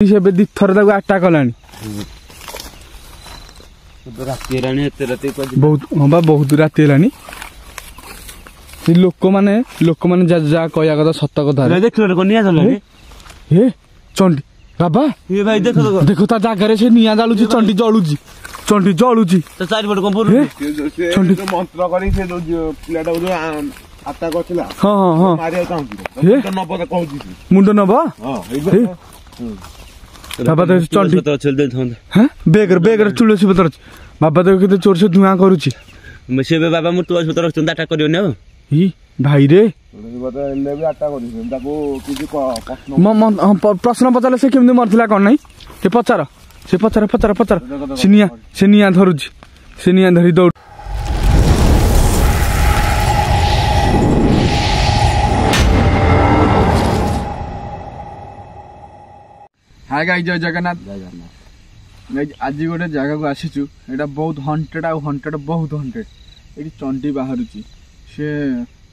से दिथर आटा कलानी बहुत हाँ बा बहुत राति है लोक मैंने जा कह कथा सत कथा चंडी बाबा देखो ता जगह से निया जालुची चंडी जलुची चंडी जलुची मुंड नब बाबा तो चंडी बेगर बेगर तुलसी पत्र बाबा तो केते चोर से धुआं करूची से बाबा मु तुलसी पत्र रखछन आटा करियो न ई भाई रे प्रश्न पचारे से केमती मरला कौन ना से पचार से पचार पचार पचार से निया धरुची से निया धरी दौड़ हाय गाइस जय जगन्नाथ आज गोटे जगह को आसीचु एटा बहुत हंटेड आ हंटेड बहुत हंटेड ये चंडी बाहर से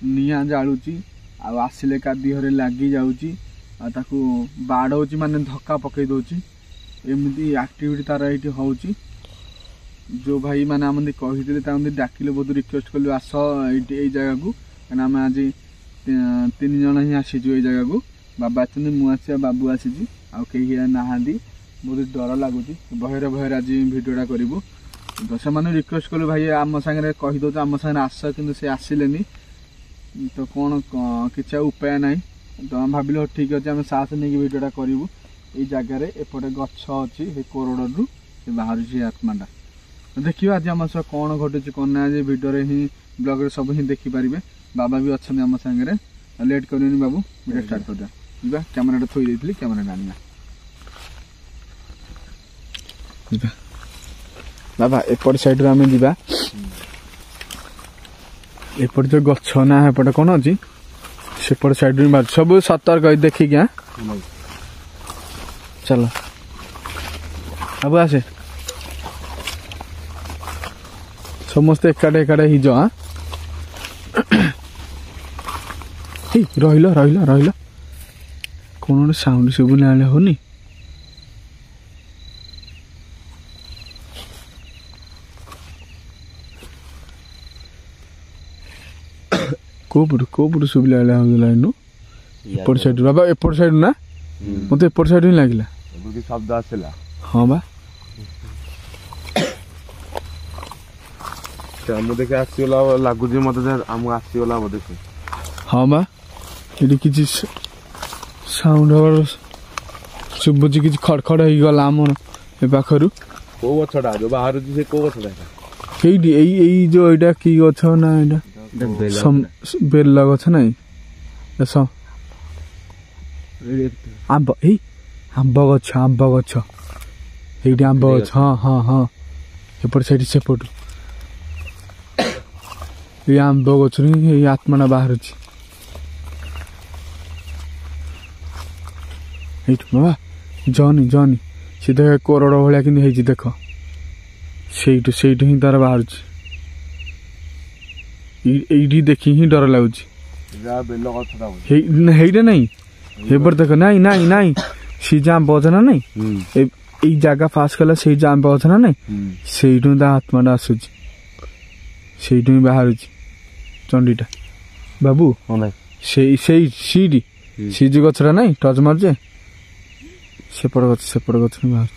निया जालुची आसिले का देहरे लगी जाऊँगी बाड़ौची माने धक्का पकई दौची एमती एक्टिविटी तार ये होची जो भाई मैंने आम कही डाकिले बहुत रिक्वेस्ट कलु आस ये जगह को कहीं आम आज 3 जन ही आसीचु ये जगह को बाबा आछन मुझे बाबू आसी कहीं नहा बहुत डर लगुच भयर भयर आज भिडियोटा करूँ तो से रिक्वेस्ट कलु भाई आम सागर कहीदे आम सागर आस कि से आसिले तो कौन किसी उपाय ना तो आम भाविल ठीक अच्छे आम साहस नहीं भिडियोटा करूँ ये जगार एपटे गछ अच्छी कोरडू बाहर आत्माटा तो देखिए आज आम सह कौन घटुच कौन ना आज भिडियो ही ब्लॉग सब ही देखिपारे बाबा भी अच्छा आम सागर लेट कर बाबू भिडियो स्टार्ट कर दिया कैमेराटा थोई देती कैमेरा आनिया बाबा एपट साइड आम जा एपट जो गछ ना एपटे कौन अच्छी सेपट साइड सब सतर्क देखिक चलो अब आसे समस्त एकाटे एकाटे हिज हाँ रहिल रहिल रहिल कौन साउंड शुभु ना होनी कोपट शुभिला लाइन एपट साइड बाबा एपट साइड ना मत एपट साइड ही लगे शब्द आसला हाँ बा देखे आसीगला लगुच मत आसीगला बोधे हाँ बा ये किसी साउंड हबार शुभुची कि खड़खड़ हो गला आम पाखर कौ गछटा जो बाहर से कौ गछटा यही जो यहाँ कि गछ ना यहाँ बेल गछ ना आंब आंब गछ ये आंब गछ हाँ हाँ हाँ एपट साइड सेपट ये आंब गछ ये आत्माटा बाहर बाबा जनी जनी सी देख कोरड़ भाया कि देख से ही तार बाहर ये देखी ही डर लगुच नहीं एबर देख नाई नाई नाई सी जाम बजना नहीं ए जगह पास कला से जाम बजना नहीं से आत्माटा आसुच से बाहर चंडीटा बाबू सी जो गछटा नहीं टच मारे सेपट गछ बाहर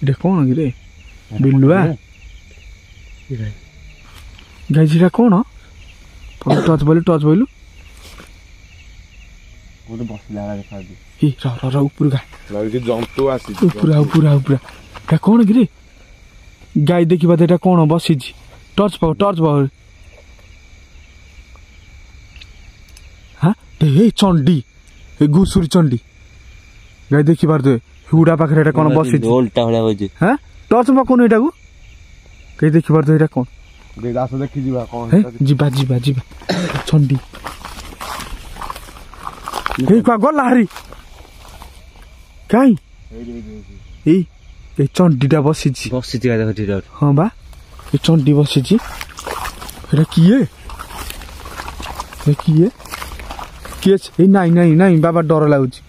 ये कौन कि रे बिल्लुआ गाइजीटा कौन टच बोलू जंतु कौन कि रे गाई देखा कौन बसी टर्च पाओ हाँ चंडी घुसुरी चंडी गाई देखी पारे हुड़ा पाखे कौन बसी हाँ टर्च पकाउन यहाँ को कहीं देखी पार यहाँ कौन जीवा जीवा जीवा चंडी गला हारी कहीं चंडीटा बसी हाँ बा ये चंडी बसी किए କିଏ ଏଇ ନାଇଁ ନାଇଁ ନାଇଁ ବାବା ଡର ଲାଗୁଛି।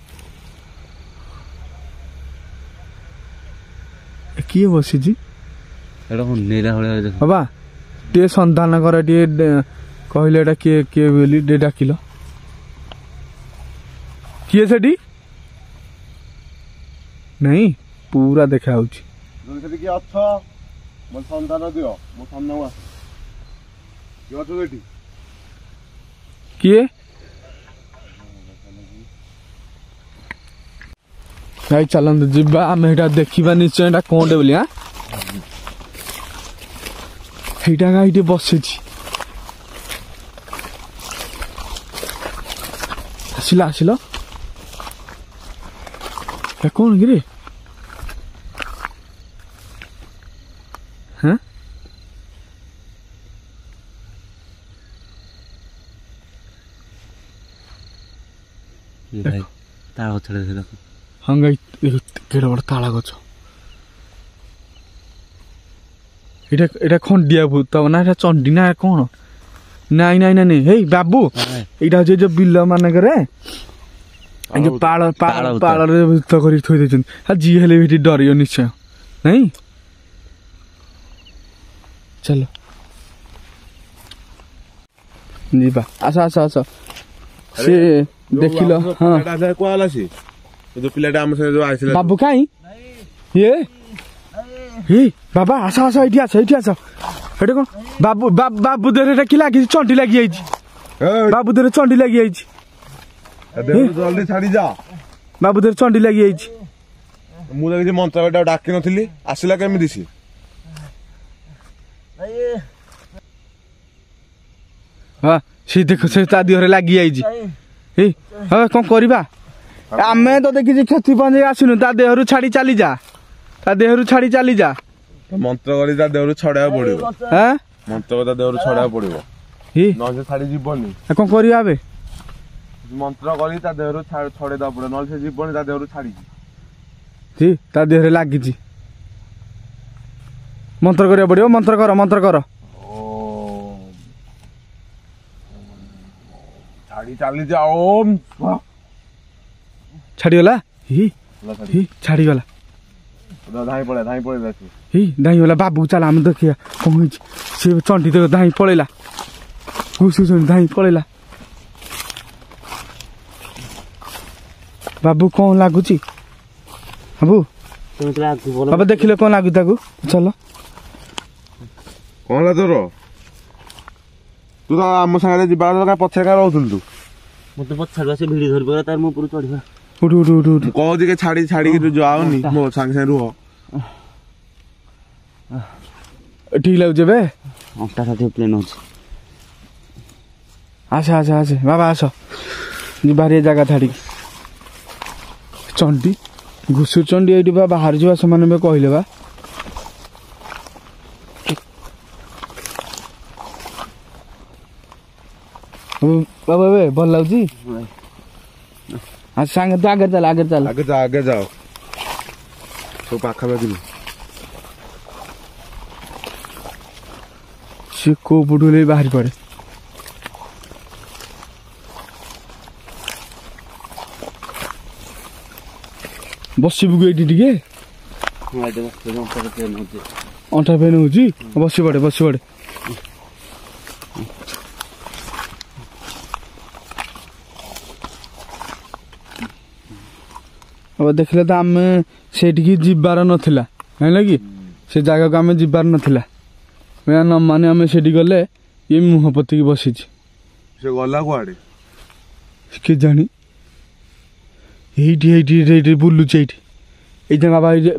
କିଏ ବସିଛି ବାବା ଟିକେ ସନ୍ଧାନ କର ଟିକେ କହିଲେ ଏଟା କିଏ କିଏ ବୋଲି ଟିକେ ଡାକିଲ କିଏ ସେଠି ନାଇଁ ପୁରା ଦେଖା ହଉଛି କିଏ ଅଛ ମୋ ସନ୍ଧାନ ଦିଅ ମୋ ସାମ୍ନାକୁ ଆସ କିଏ ଅଛ ସେଠି କିଏ ଭାଇ ଚାଲନ୍ତୁ ଯିବା ଆମେ ଏଇଟା ଦେଖିବା ନିଶ୍ଚୟ ଏଇଟା କଣଟେ ବୋଲି ସେଇଟା ଏଇଠି ବସିଛି ଆସିଲ ଆସିଲ କଣ କିରେ ହଁ ତାଳ ଗଛରେ ହଁ ଗାଈ କେଡେ ବଡ ତାଳ ଗଛ ଏଇଟା ଏଇଟା ଖଣ୍ଡିଆ ଭୂତ ନା ଏଇଟା ଚଣ୍ଡୀ ନା କଣ ନାଇଁ ନାଇଁ ନାଇଁ ହେଇ ବାବୁ ଏଇଟା ହଉଛି ଯୋଉ ବିଲ ମାନଙ୍କରେ ଏଇ ଯୋଉ ପାଳରେ ଭୂତ କରିକି ଥୋଇ ଦେଇଛନ୍ତି ଆଉ ଯିଏ ହେଲେ ବି ଏଠି ଡରିବ ନିଶ୍ଚୟ ନାଇଁ ଚାଲ ଯିବା ଆସ ଆସ ଆସ ସେ ଦେଖିଲ ହଁ କୁଆଲା ସେ ଯୋଉ ପିଲାଟା ଆମ ସାଙ୍ଗେ ଯୋଉ ଆସିଲା ବାବୁ କାଇଁ ଇଏ ବାବା ଆସ ଆସ ଏଇଠି ଆସ ଏଇଠି ଆସ ଏଠି କଣ ବାବୁ ବାବୁ ଦେହରେ ଏଟା କି ଲାଗିଛି ଚଣ୍ଡି ଲାଗି ଯାଇଛି ବାବୁ ଦେହରେ ଚଣ୍ଡି ଲାଗି ଯାଇଛି ଜଲ୍ଦି ଛାଡି ଯା ବାବୁ ଦେହରେ ଚଣ୍ଡି ଲାଗି ଯାଇଛି ମୁଁ ତ କିଛି ମନ୍ତ୍ର ଡାକି ନଥିଲି ଆସିଲା କେମିତି ସିଏ ହଁ ସେ ଦେଖ ସେ ତା ଦେହରେ ଲାଗି ଯାଇଛି ହଁ କଣ କରିବା ଆମେ ତ ଦେଖିଛି କ୍ଷତି ପହଞ୍ଚେଇ ଆସିନୁ ତା ଦେହରୁ ଛାଡି ଚାଲିଯା ତା ଦେହରୁ ଛାଡି ଚାଲିଯା ମନ୍ତ୍ର କରି ତା ଦେହରୁ ଛଡେଇବାକୁ ପଡିବ ମନ୍ତ୍ର କରି ତା ଦେହରୁ ଛଡେଇବାକୁ ପଡିବ ନହେଲେ ସେ ଛାଡି ଯିବନି କଣ କରିବା ଏବେ ମନ୍ତ୍ର କରି ତା ଦେହରୁ ଛଡେଇ ଦବାକୁ ପଡିବ ନହେଲେ ସେ ଯିବନି ତା ଦେହରୁ ଛାଡିଛି ତା ଦେହରେ ଲାଗିଛି ମନ୍ତ୍ର କରିବାକୁ ପଡିବ ମନ୍ତ୍ର କର ଛାଡି ଚାଲିଛି ଓମ୍ ଛାଡିଗଲା ଛାଡିଗଲା ଧାଇଁଗଲା ବାବୁ ଚାଲ ଆମେ ଦେଖିବା କଣ ହେଇଛି ସେ ଚଣ୍ଡୀ ତ ଧାଇଁ ପଳେଇଲା ଧାଇଁ ପଳେଇଲା ବାବୁ କଣ ଲାଗୁଛି ବାବୁ ଦେଖିଲେ କଣ ଲାଗୁଛି ତାକୁ ଚାଲ କଣ ହେଲା ତୋର ତୁ ତ ଆମ ସାଙ୍ଗରେ ଯିବା ପଛରେ କାଁ ରହୁଥିଲୁ ତୁ ମତେ ପଛାଡୁ ଆସି ଭିଡି ଧରି ପଡିଲା ତାର ମୋ ଉପରୁ ଚଢିବା ଉଠୁ କହୁଛି କି ଛାଡିକି ତୁ ଯାଉନି ମୋ ସାଙ୍ଗେ ସାଙ୍ଗେ ରୁହ ଠିକ ଲାଗୁଛି ଏବେ ଅଣ୍ଟା ଷାଠିଏ ପ୍ଲେନ୍ ଅଛି ଆସ ବାବା ଆସ ଯିବାରି ଜାଗା ଛାଡିକି ଚଣ୍ଡୀ ଘୁଷୁର ଚଣ୍ଡୀ ଏଇଠି ବା ବାହାରି ଯିବା ସେମାନେ ଏବେ କହିଲେ ବା ବାବା ଏବେ ଭଲ ଲାଗୁଛି ସାଙ୍ଗେ ତୁ ଆଗରେ ଚାଲ ଆଗେ ଯାଅ ସବୁ ପାଖାପାଖି ସେ କୋଉ ପଟୁ ବାହାରି ପଡେ ବସିବୁ କି ଏଇଠି ଟିକେ ଅଣ୍ଟା ପେନ୍ ହଉଛି ବସି ପଡେ ଦେଖିଲେ ତ ଆମେ ସେଇଠିକି ଯିବାର ନଥିଲା ଜାଣିଲ କି ସେ ଜାଗାକୁ ଆମେ ଯିବାର ନଥିଲା ନ ମାନେ ଆମେ ସେଠି ଗଲେ ଇଏ ମୁହଁ ପୋତିକି ବସିଛି ସେ ଗଲା କୁଆଡେ କିଏ ଜାଣି ଏଇଠି ବୁଲୁଛି ଏଇଟା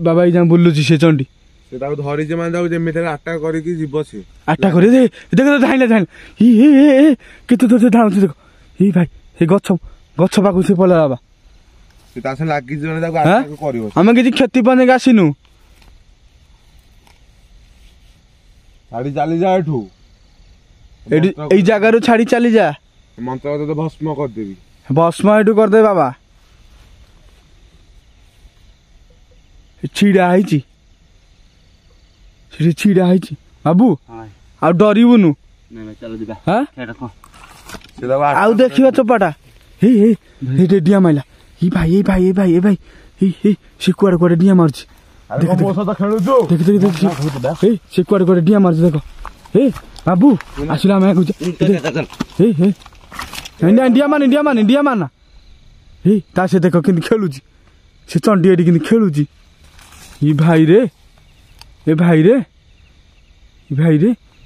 ବାବା ଏଇଟା ବୁଲୁଛି ସେ ଚଣ୍ଡୀ ସେ ତାକୁ ଧରିଛି ମାନେ ତାକୁ ଯେମିତି ଆଟାକ୍ କରିକି ଯିବ ସେ ଆଟାକ୍ କରି ଦେଖ ଧାଇଁଲା କେତେ ତୋତେ ଧାଉଁଛି ଦେଖ ଏଇ ଭାଇ ସେଇ ଗଛ ପାଖକୁ ସେ ପଳେଇଲା ବାବା ସେ ତା ସାଙ୍ଗେ ଲାଗିଛି ମାନେ ତାକୁ ଆଟାକ୍ କରିବ ଆମେ କିଛି କ୍ଷତି ପହଞ୍ଚେଇକି ଆସିନୁ ଛାଡି ଚାଲିଯା ଏଠୁ ଏଇ ଜାଗାରୁ ଛାଡି ଚାଲିଯା ମନ୍ତ୍ର ତତେ ଭସ୍ମ କରିଦେବି ଭସ୍ମ ଏଠୁ କରିଦେବି ବାବା ଛିଡା ହେଇଛି ବାବୁ ଆଉ ଡରିବୁନୁ ଆଉ ଦେଖିବା ଚୋପାଟା हे डिया माइला ए भाई से कुआडे कुआडे डिया मारुछि ଆରେ କଣ ମୋ ସହିତ ଖେଳୁଛୁ देख से कुआडे कुआडे डिया मारुछि देख ए बाबू आसिला मैं कुछ इंडिया माना ए ता से देख किंदी खेलुछि से चंडी एडी किंदी खेलुछि ई भाई रे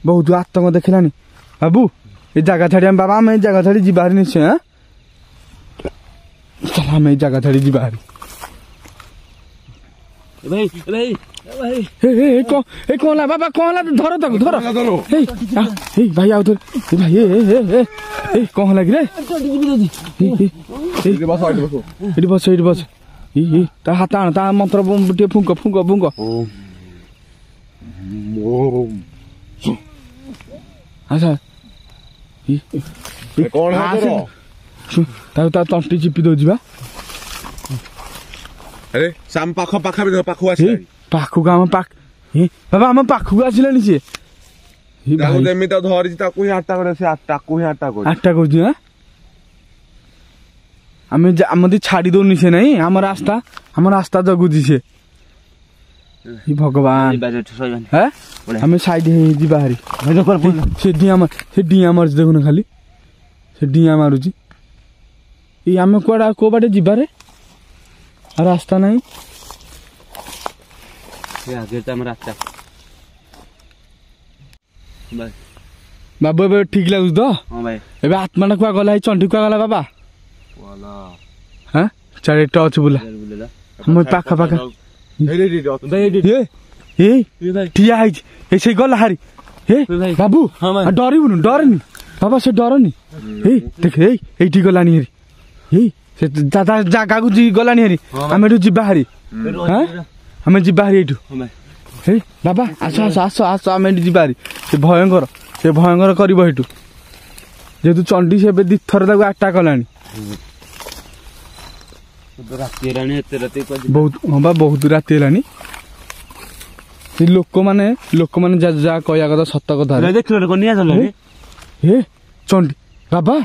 बहुत आतंक देखलानी बाबू ए जगह छाड़ी बाबा हम जगह छाड़ी जीवारी निश्चय हां चल हम जगह छाड़ी जीवारी ए कौन ला बाबा कौन ला धरो तक धरो ए भाई आओ तो भाई ए कौन लाग रे एडी बस ए ता हाथ आन ता मंत्र टे फुंक अच्छा କଣ ତା ତଣ୍ଟି ଚିପି ଦଉଛି ବା ଆରେ ସାମ ପାଖକୁ ଆସିଲା ପାଖକୁ ଆମ ବାବା ଆମ ପାଖକୁ ଆସିଲାଣି ସିଏ ତାକୁ ଯେମିତି ଧରିଛି ତାକୁ ହିଁ ଆଟା করে ଆଟା କରୁଛି ଆମେ ଛାଡି ଦଉନି ସେ ନାଇଁ ଆମ ରାସ୍ତା ଜଗୁଛି ସେ ଭଗବାନ ଆମେ ସାଇଡ ହେଇଯିବା ହାରି ସେ ଡିଆଁ ମାରୁଛି ଦେଖୁନ ଖାଲି ସେ ଡିଆଁ ମାରୁଛି ଏଇ ଆମେ କୁଆଡେ କୋଉ ବାଟେ ଯିବାରେ ଆଉ ରାସ୍ତା ନାହିଁ ବାବୁ ଏବେ ଠିକ ଲାଗୁଛି ତ ଏବେ ଆତ୍ମାଟା କୁଆ ଗଲା ଏଇ ଚଣ୍ଡୀ କୁଆ ଗଲା ବାବା ହଁ ଚାରି ଟଚ୍ ବୁଲା ଆମ ପାଖା ଠିଆ ହେଇଛି ଏ ସେଇ ଗଲା ହାରି ବାବୁ ଡରିବୁନି ବାବା ସେ ଡରନି ଦେଖ ଏଇଠି ଗଲାନି ହାରି ସେ ଜାଗାକୁ ଗଲାନି ହାରି ଆମେ ଏଠୁ ଯିବା ହାରି ଆମେ ଯିବା ହାରି ଏଇଠୁ ବାବା ଆସ ଆମେ ଏଠି ଯିବା ହାରି ସେ ଭୟଙ୍କର କରିବ ଏଇଠୁ ଯେହେତୁ ଚଣ୍ଡୀ ସେ ଏବେ ଦିଥର ତାକୁ ଆଟାକ୍ କଲାଣି ବହୁତ ରାତି ହେଲାଣି ସେ ଲୋକମାନେ ଯାହା କହିବା କଥା ସତ କଥା ଚଣ୍ଡୀ ବାବା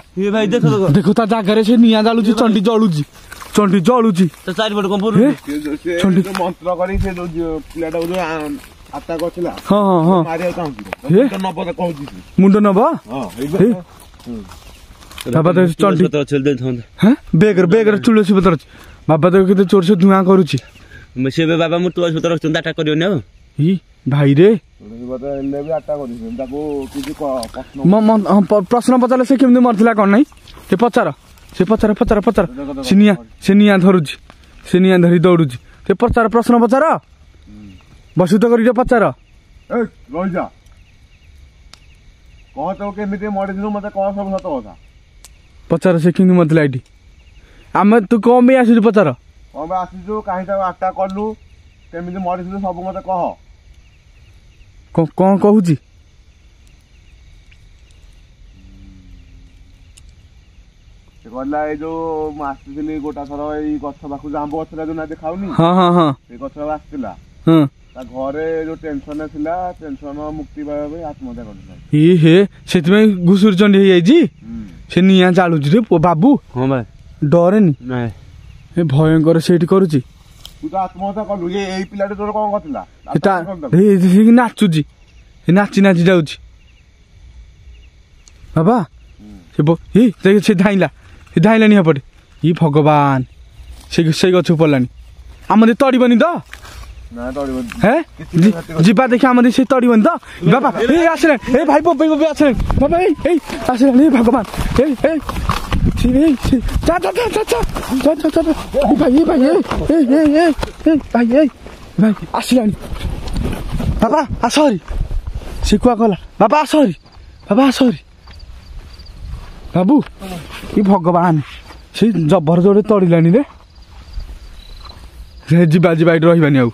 ଦେଖ ତା ଜାଗାରେ ସେ ନିଆଁ ଜାଳୁଛି ଚଣ୍ଡୀ ଜଳୁଛି ମନ୍ତ୍ର କରି ସେ ପିଲାଟାକୁ ଆଟାକ୍ କରିଥିଲା ମୁଣ୍ଡ ନବ ବାବା ତ ଚଣ୍ଡୀ ବେଗରେ ତୁଳସୀ ପତ୍ର ଅଛି ବାବା ତ କେତେ ଚୋର ସେ ଧୂଆଁ କରୁଛି ବାବା ମୁଁ ତୁଳସୀ ପତ୍ର ରଖିଛନ୍ତି ଆଟାକ୍ କରିବନି ଆଉ ଭାଇ ରେ ପ୍ରଶ୍ନ ପଚାରିଲେ ସେ କେମିତି ମରିଥିଲା କଣ ନାଇଁ ସେ ପଚାର ସେ ନିଆଁ ଧରୁଛି ସେ ନିଆଁ ଧରି ଦୌଡୁଛି ସେ ପଚାର ପ୍ରଶ୍ନ ପଚାର ବସୁତ କରି ପଚାର କେମିତି ମରିଥିଲୁ ମତେ କଣ ସବୁ ସତ କଥା ପଚାର ସେ କେମିତି ମରିଥିଲା ଏଇଠି ଆମେ ତୁ କଣ ପାଇଁ ଆସିଛୁ ପଚାର କଣ ପାଇଁ ଆସିଛୁ କାହିଁ ତାକୁ ଆଟାକ୍ କଲୁ କେମିତି ମରିଥିଲୁ ସବୁ ମତେ କହ କଣ କହୁଛି ସେ କହିଲା ଏଇ ଯୋଉ ମୁଁ ଆସିଥିଲି ଗୋଟା ଥର ଏଇ ଗଛ ପାଖକୁ ଆମ୍ବ ଗଛଟା ଯୋଉ ନା ଦେଖାଉନି ସେଇ ଗଛ ଆସିଥିଲା ତା ଘରେ ଯୋଉ ଟେନସନ ଥିଲା ଟେନସନ ମୁକ୍ତି ପାଇବା ପାଇଁ ଆତ୍ମହତ୍ୟା କରିଥିଲା ସେଥିପାଇଁ ଘୁଷୁରୀ ଚଣ୍ଡୀ ହେଇଯାଇଛି ସେ ନିଆଁ ଚାଲୁଛି ରେ ବାବୁ ଡରେନି ଏ ଭୟଙ୍କର ସେଇଠି କରୁଛି ତୁ ତ ଆତ୍ମହତ୍ୟା କଲୁ ଏଇ ପିଲାଟା ତୋର କଣ କରିଥିଲା ନାଚୁଛି ନାଚି ଯାଉଛି ବାବା ସେ ଧାଇଲାନି ଏପଟେ ଭଗବାନ ସେଇ ଗଛକୁ ପଡ଼ିଲାନି ଆମର ତଡ଼ିବନି ତ ଯିବା ଦେଖି ଆମର ସେ ତଡ଼ିବନି ତ ବାବା ଆସିଲାଣି ଭାଇ ଆସିଲାଣି ବାବା ଆସିଲାଣି ଭଗବାନ ଭାଇ ଆସିଲାଣି ବାବା ଆସ ହରି ସେ କୁଆ କଲା ବାବା ଆସ ହରି ବାବୁ ଭଗବାନ ସେ ଜବର ଯୋଉଠି ତଡ଼ିଲାଣି ରେ ଯିବା ଏଇଠି ରହିବାନି ଆଉ